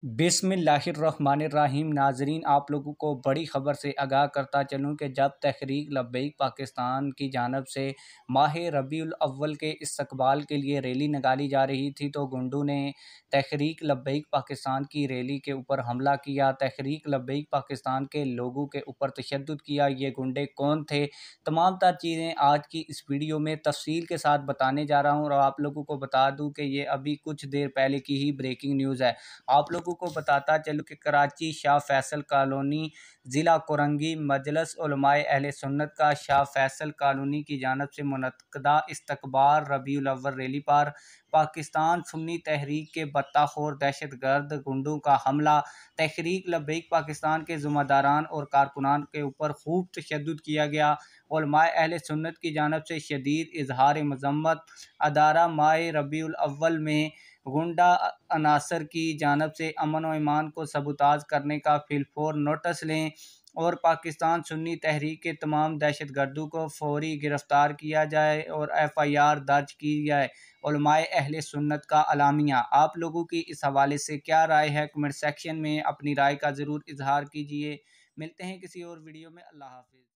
बिस्मिल्लाहिर्रहमानिर्रहीम। नाजरीन, आप लोगों को बड़ी ख़बर से आगाह करता चलूँ कि जब तहरीक लब्बैक पाकिस्तान की जानब से माह रबीउल अव्वल के इस्तकबाल के लिए रैली निकाली जा रही थी, तो गुंडों ने तहरीक लब्बैक पाकिस्तान की रैली के ऊपर हमला किया। तहरीक लब्बैक पाकिस्तान के लोगों के ऊपर तशद्दुद किया। ये गुंडे कौन थे, तमाम तर चीज़ें आज की इस वीडियो में तफसील के साथ बताने जा रहा हूँ। और आप लोगों को बता दूँ कि ये अभी कुछ देर पहले की ही ब्रेकिंग न्यूज़ है। आप लोगों को बताता चलूँ कि कराची शाह फैसल कॉलोनी ज़िला कोरंगी मजलिस उलमाए अहले सुन्नत का शाह फैसल कॉलोनी की जानब से मुनक्कदा इस्तकबाल रबीउल अव्वल रैली पर पाकिस्तान सुन्नी तहरीक के बत्ताखोर दहशतगर्द गुंडों का हमला। तहरीक लब्बैक पाकिस्तान के ज़िम्मेदारान और कारकुनान के ऊपर खूब तशद्दुद किया गया। उलमाए अहले सुन्नत की जानब से शदीद इजहार मज़म्मत। अदारा माह रबीउल अव्वल में गुंडा अनासर की जानब से अमन व ईमान को सबूताज करने का फिलफोर नोटिस लें और पाकिस्तान सुन्नी तहरीक के तमाम दहशतगर्दों को फौरी गिरफ्तार किया जाए और FIR दर्ज की जाए। उलमाए अहले सुन्नत का अलामिया। आप लोगों की इस हवाले से क्या राय है, कमेंट सेक्शन में अपनी राय का ज़रूर इजहार कीजिए। मिलते हैं किसी और वीडियो में। अल्लाह हाफिज़।